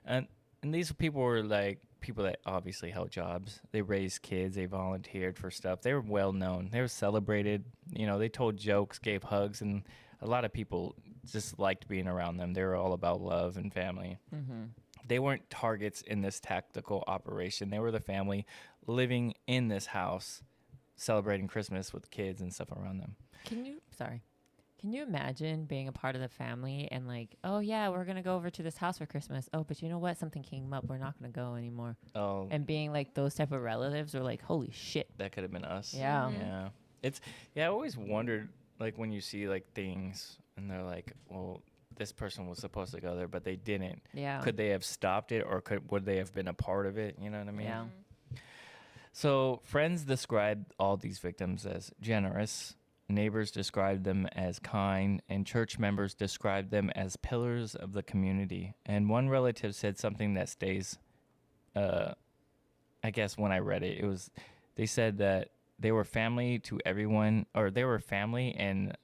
And these people were like people that obviously held jobs. They raised kids. They volunteered for stuff. They were well known. They were celebrated. They told jokes, gave hugs, and a lot of people just liked being around them. They were all about love and family. Mm-hmm. They weren't targets in this tactical operation. They were the family living in this house, celebrating Christmas with kids and stuff around them. Can you imagine being a part of the family and like, oh yeah, we're gonna go over to this house for Christmas. Oh, but you know what? Something came up. We're not gonna go anymore. Oh. And being like those type of relatives are like, holy shit. That could have been us. Yeah. Yeah. I always wondered, like, when you see like things and they're like, well, this person was supposed to go there, but they didn't. Yeah. Could they have stopped it, or would they have been a part of it? You know what I mean? Yeah. So friends described all these victims as generous. Neighbors described them as kind, and church members described them as pillars of the community. And one relative said something that stays, I guess when I read it, they said that they were family to everyone, or they were family and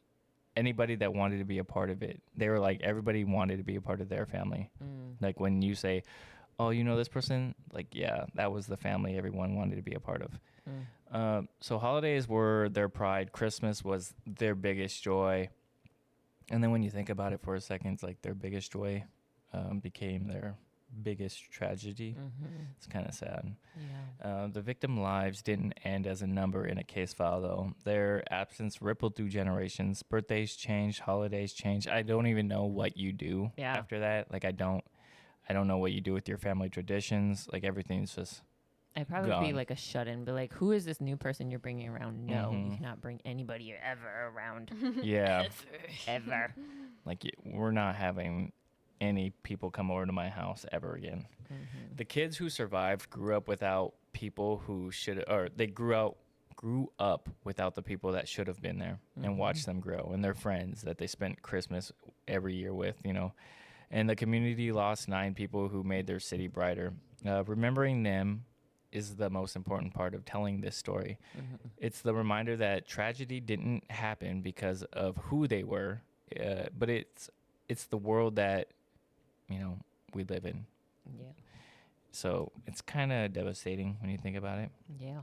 anybody that wanted to be a part of it. They were like, everybody wanted to be a part of their family. Like when you say, oh, you know this person? Like, yeah, that was the family everyone wanted to be a part of. So holidays were their pride. Christmas was their biggest joy. And then when you think about it for a second, it's like their biggest joy became their biggest tragedy. Mm-hmm. It's kind of sad. Yeah. The victim lives didn't end as a number in a case file, though. Their absence rippled through generations. Birthdays changed. Holidays changed. I don't even know what you do after that. Like, I don't know what you do with your family traditions. Like, everything's just I'd probably gone. be like a shut-in, but like, who is this new person you're bringing around? No, you cannot bring anybody ever around. Yeah. Ever. Like, we're not having any people come over to my house ever again. Mm-hmm. The kids who survived grew up without people who should, or they grew up without the people that should have been there and watched them grow, and their friends that they spent Christmas every year with, And the community lost 9 people who made their city brighter. Remembering them is the most important part of telling this story. Mm-hmm. It's the reminder that tragedy didn't happen because of who they were, but it's the world that we live in. So it's kind of devastating when you think about it. Yeah.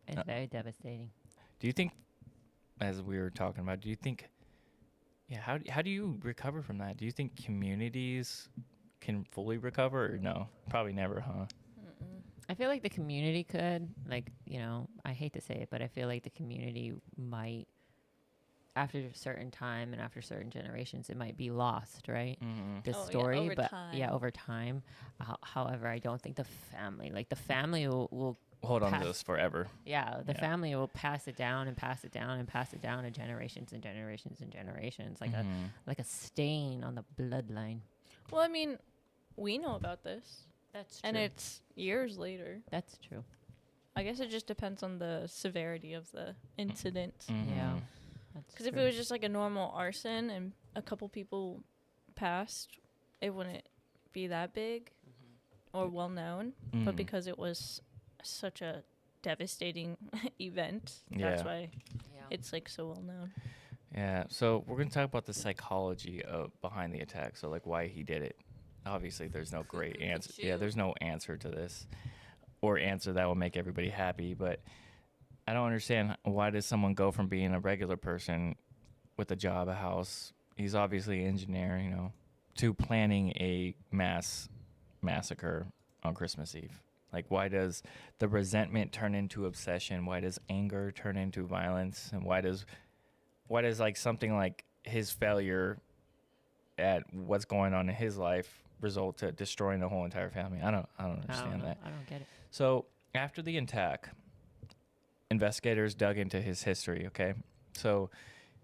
It's very devastating. Do you think, as we were talking about, how do you recover from that? Do you think communities can fully recover, or no? Probably never, huh? I feel like the community could, like, I hate to say it, but I feel like the community might, after a certain time and after certain generations, it might be lost, right? Mm-hmm. The story, over time. However, I don't think the family will hold on to this forever. Yeah, the family will pass it down and pass it down and pass it down to generations and generations and generations, like a stain on the bloodline. Well, I mean, we know about this. That's true. And it's years later. That's true. I guess it just depends on the severity of the incident. Mm-hmm. Yeah. Because if it was just like a normal arson and a couple people passed, it wouldn't be that big or well known. But because it was such a devastating event, that's why it's like so well known. Yeah. So we're going to talk about the psychology behind the attack. So like why he did it. Obviously, there's no great answer. Yeah, there's no answer to this or answer that will make everybody happy. But I don't understand, why does someone go from being a regular person with a job, a house, he's obviously an engineer, to planning a mass massacre on Christmas Eve? Like, why does the resentment turn into obsession? Why does anger turn into violence? And why does like something like his failure at what's going on in his life result to destroying the whole entire family? I don't understand that. I don't get it. So after the attack, investigators dug into his history. Okay, so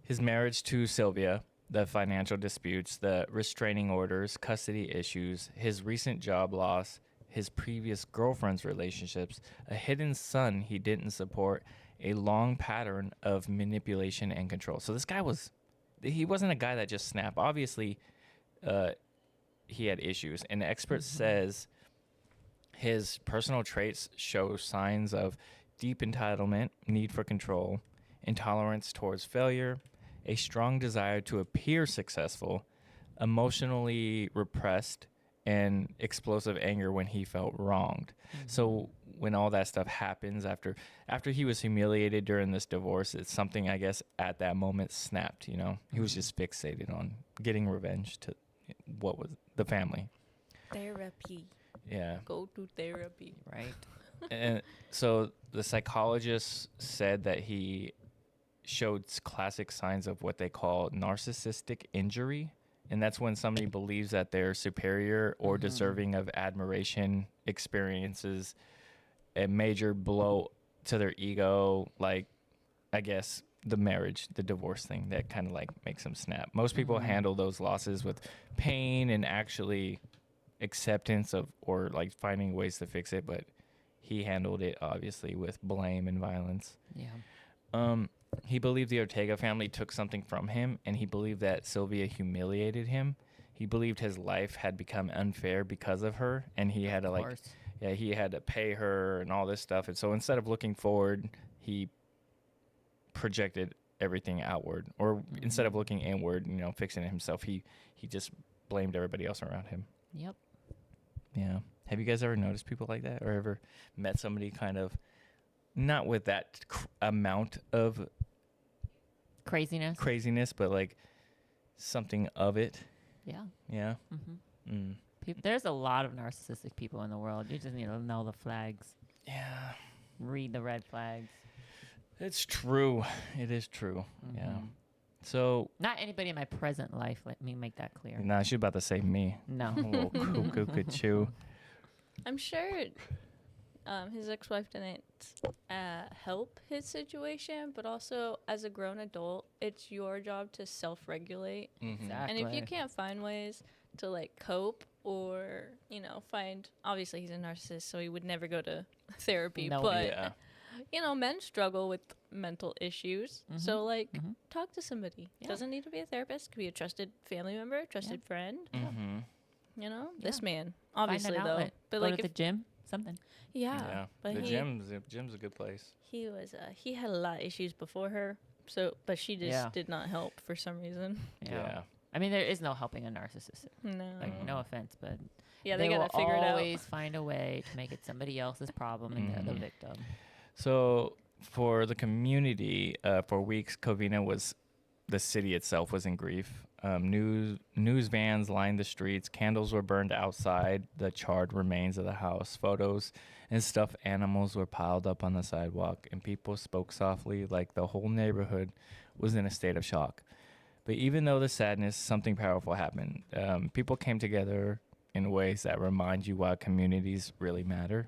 his marriage to Sylvia, the financial disputes, the restraining orders, custody issues, his recent job loss, his previous girlfriend's relationships, a hidden son he didn't support, a long pattern of manipulation and control. So this guy he wasn't a guy that just snapped. Obviously, he had issues. And the expert says his personal traits show signs of deep entitlement, need for control, intolerance towards failure, a strong desire to appear successful, emotionally repressed, and explosive anger when he felt wronged. So when all that stuff happens after he was humiliated during this divorce, it's something, I guess, at that moment snapped, He was just fixated on getting revenge to what was the family. Therapy. Yeah. Go to therapy. Right. And so the psychologist said that he showed classic signs of what they call narcissistic injury. And that's when somebody believes that they're superior or deserving of admiration, experiences a major blow to their ego, like, I guess, the marriage, the divorce thing that kind of like makes them snap. Most people handle those losses with pain and actually acceptance of, or like finding ways to fix it, but he handled it obviously with blame and violence. Yeah. He believed the Ortega family took something from him, and he believed that Sylvia humiliated him. He believed his life had become unfair because of her, and he had to he had to pay her and all this stuff. And so instead of looking forward, he projected everything outward, or instead of looking inward, fixing it himself, he just blamed everybody else around him. Yep. Yeah. Have you guys ever noticed people like that, or ever met somebody kind of not with that amount of craziness, but like something of it? Yeah. Yeah. There's a lot of narcissistic people in the world. You just need to know the flags. Yeah. Read the red flags. It's true. It is true. Yeah. So not anybody in my present life. Let me make that clear. Nah, she's about to say me. No. A little cuckoo chew. I'm sure his ex-wife didn't help his situation, but also as a grown adult, it's your job to self-regulate. Exactly. And if you can't find ways to like cope or find, obviously he's a narcissist, so he would never go to therapy. No. But men struggle with mental issues, so like talk to somebody. It doesn't need to be a therapist. It could be a trusted family member, trusted friend. This man, obviously though, but go like to the gym, something. Yeah, but the gym's a good place. He was he had a lot of issues before her, but she just did not help for some reason. Yeah. I mean, there is no helping a narcissist. No. Like, no offense, but yeah, they gotta figure it out. Always find a way to make it somebody else's problem, and they're the victim. So for the community, for weeks, the city itself was in grief. News vans lined the streets. Candles were burned outside the charred remains of the house. Photos and stuffed animals were piled up on the sidewalk, and people spoke softly like the whole neighborhood was in a state of shock. But even though the sadness, something powerful happened. People came together in ways that remind you why communities really matter.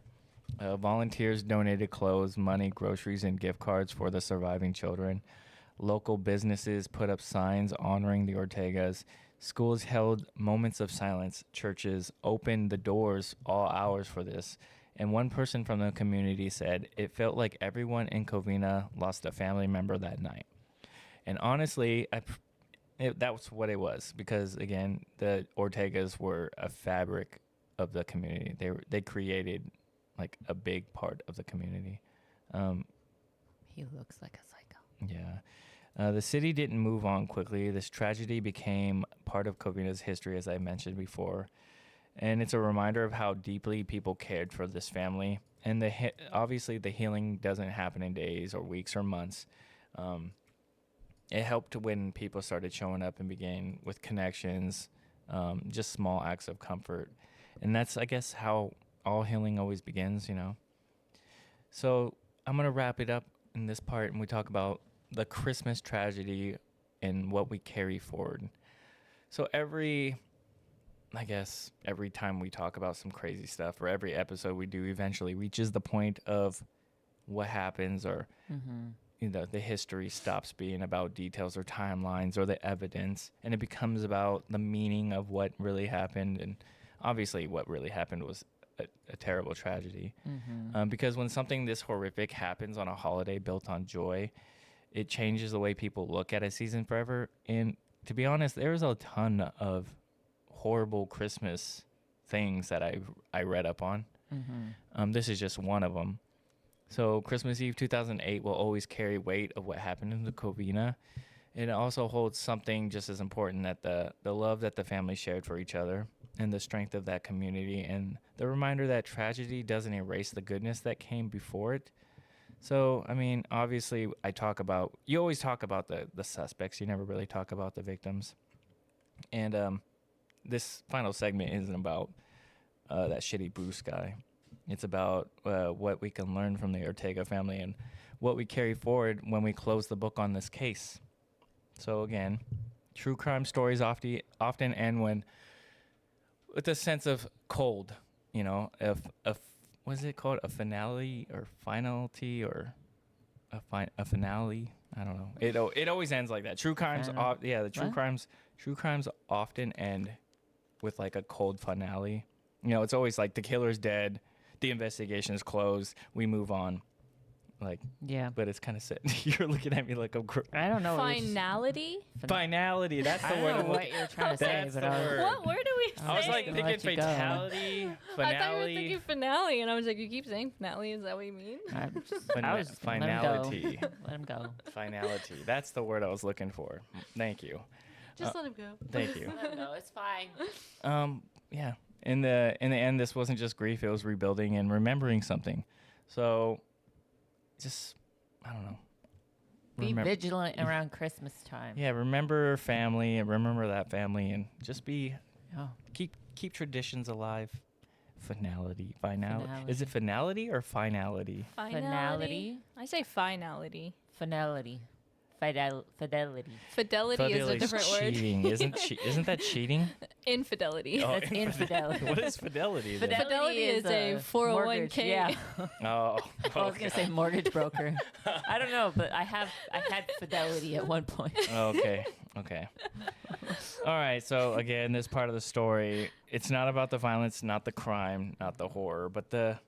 Volunteers donated clothes, money, groceries, and gift cards for the surviving children. Local businesses put up signs honoring the Ortegas. Schools held moments of silence. Churches opened the doors all hours for this. And one person from the community said, it felt like everyone in Covina lost a family member that night. And honestly, that was what it was. Because, again, the Ortegas were a fabric of the community. They created, like, a big part of the community. He looks like a psycho. Yeah. The city didn't move on quickly. This tragedy became part of Covina's history, as I mentioned before. And it's a reminder of how deeply people cared for this family. And obviously, the healing doesn't happen in days or weeks or months. It helped when people started showing up and began with connections, just small acts of comfort. And that's, I guess, how all healing always begins, you know. So I'm going to wrap it up in this part, and we talk about the Christmas tragedy and what we carry forward. So every time we talk about some crazy stuff, or every episode we do eventually reaches the point of what happens, or the history stops being about details or timelines or the evidence, and it becomes about the meaning of what really happened. And obviously what really happened was a terrible tragedy. Because when something this horrific happens on a holiday built on joy, it changes the way people look at a season forever. And to be honest, there's a ton of horrible Christmas things that I read up on. This is just one of them. So Christmas Eve 2008 will always carry weight of what happened in the Covina. It also holds something just as important, that the love that the family shared for each other and the strength of that community, and the reminder that tragedy doesn't erase the goodness that came before it. So, I mean, obviously, you always talk about the suspects. You never really talk about the victims. And this final segment isn't about that shitty Bruce guy. It's about what we can learn from the Ortega family and what we carry forward when we close the book on this case. So, again, true crime stories often end with a sense of cold, you know, what is it called? A finale or finality or a finale? I don't know. It always ends like that. True crimes, true crimes often end with like a cold finale. You know, it's always like the killer's dead, the investigation is closed, we move on. Like, yeah, but it's kind of sad. You're looking at me like I'm. I don't know. Finality. Finality. That's the word. I don't know what you're trying to say, but what word do we say? I was like thinking fatality, finale. I thought you were thinking finale, and I was like, you keep saying finale. Is that what you mean? Finality. Let him go. Finality. That's the word I was looking for. Thank you. Just let him go. Thank you. Let him go. It's fine. Yeah. In the end, this wasn't just grief. It was rebuilding and remembering something. So. Just, I don't know. Be vigilant around Christmas time. Yeah, remember family and remember that family, and just keep traditions alive. Finality. Is it finality or finality? Finality. I say finality. Finality. Fidelity. Fidelity is a different cheating. word. Isn't that cheating? Infidelity. Oh, that's infidelity. What is fidelity? Then? Fidelity is a 401k. Yeah. Oh. Okay. I was gonna say mortgage broker. I don't know, but I had Fidelity at one point. Okay. All right. So again, this part of the story, it's not about the violence, not the crime, not the horror, but the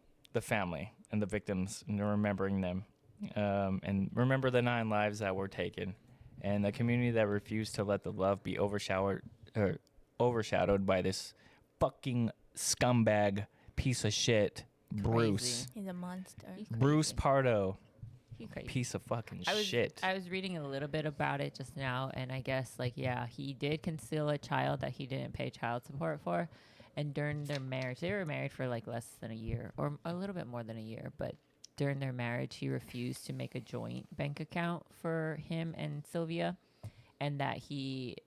family and the victims and remembering them. And remember the 9 lives that were taken, and the community that refused to let the love be overshadowed by this fucking scumbag piece of shit, Bruce. He's a monster. Bruce Pardo. piece of fucking shit. I was reading a little bit about it just now, and I guess he did conceal a child that he didn't pay child support for, and during their marriage, they were married for less than a year or a little bit more than a year, but during their marriage, he refused to make a joint bank account for him and Sylvia, and that he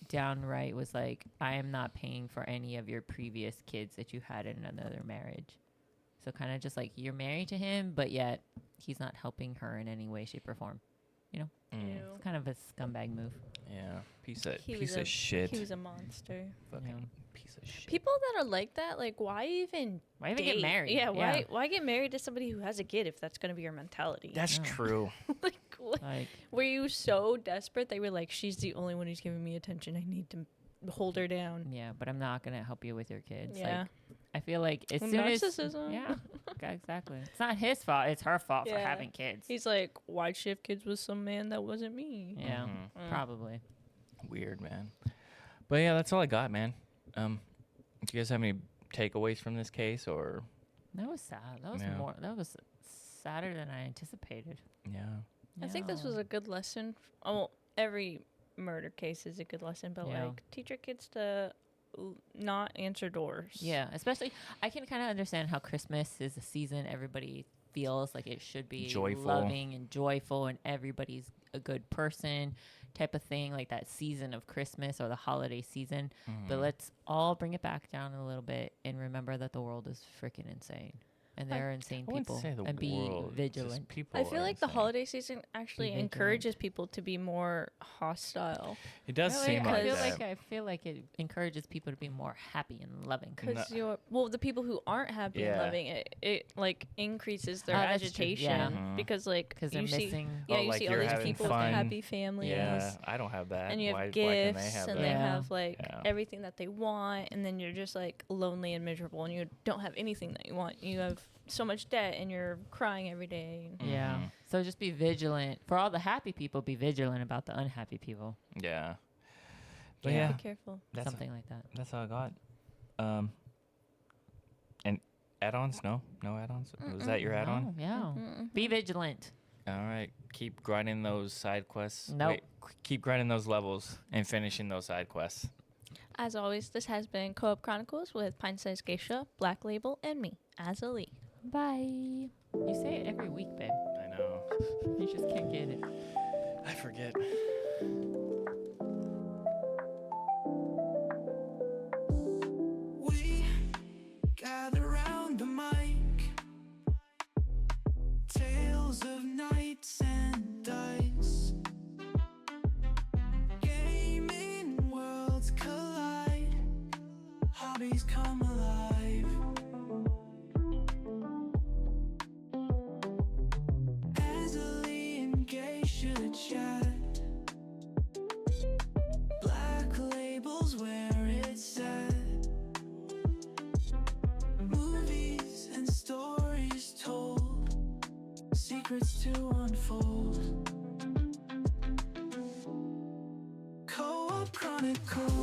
downright was like, I am not paying for any of your previous kids that you had in another marriage. So kind of just you're married to him, but yet he's not helping her in any way, shape, or form. It's kind of a scumbag move. Yeah, piece of shit. He was a monster. Fucking piece of shit. People that are like that, why even get married? Yeah, why get married to somebody who has a kid if that's gonna be your mentality? That's true. Were you so desperate that you were like, she's the only one who's giving me attention, I need to hold her down? Yeah, but I'm not gonna help you with your kids. Yeah. I feel like as soon narcissism. Yeah, exactly. It's not his fault. It's her fault for having kids. He's like, why'd she have kids with some man that wasn't me? Yeah, probably. Weird, man. But yeah, that's all I got, man. Do you guys have any takeaways from this case, or? That was sad. That was sadder than I anticipated. Yeah. I think this was a good lesson. Every murder case is a good lesson, but teach your kids to not answer doors. Yeah, especially I can kind of understand how Christmas is a season everybody feels like it should be joyful, loving and joyful, and everybody's a good person type of thing, like that season of Christmas or the holiday season. But let's all bring it back down a little bit and remember that the world is freaking insane. And there are insane people, and be vigilant. I feel like the holiday season actually encourages people to be more hostile. It does seem like that. I feel like it encourages people to be more happy and loving. Because the people who aren't happy and loving, it increases their agitation because they're missing. You see all these people with happy families. Yeah, I don't have that. And you have gifts, and they have everything that they want, and then you're just lonely and miserable, and you don't have anything that you want. You have so much debt, and you're crying every day. Yeah. So just be vigilant. For all the happy people, be vigilant about the unhappy people. Yeah. But be careful. Something like that. That's all I got. And add-ons? No add-ons. Was that your add-on? No, yeah. Be vigilant. All right. Keep grinding those side quests. Nope. Keep grinding those levels and finishing those side quests. As always, this has been Co-op Chronicles with Pint-Sized Geisha, Blacklabel, and me, Azzilee. Bye. You say it every week, babe. I know. You just can't get it. I forget. We gather round the mic, tales of knights and dice, gaming worlds collide, hobbies come alive. Azzilee and Geisha chat, Blacklabel's where it's at. Movies and stories told, secrets to unfold. Co-op Chronicles.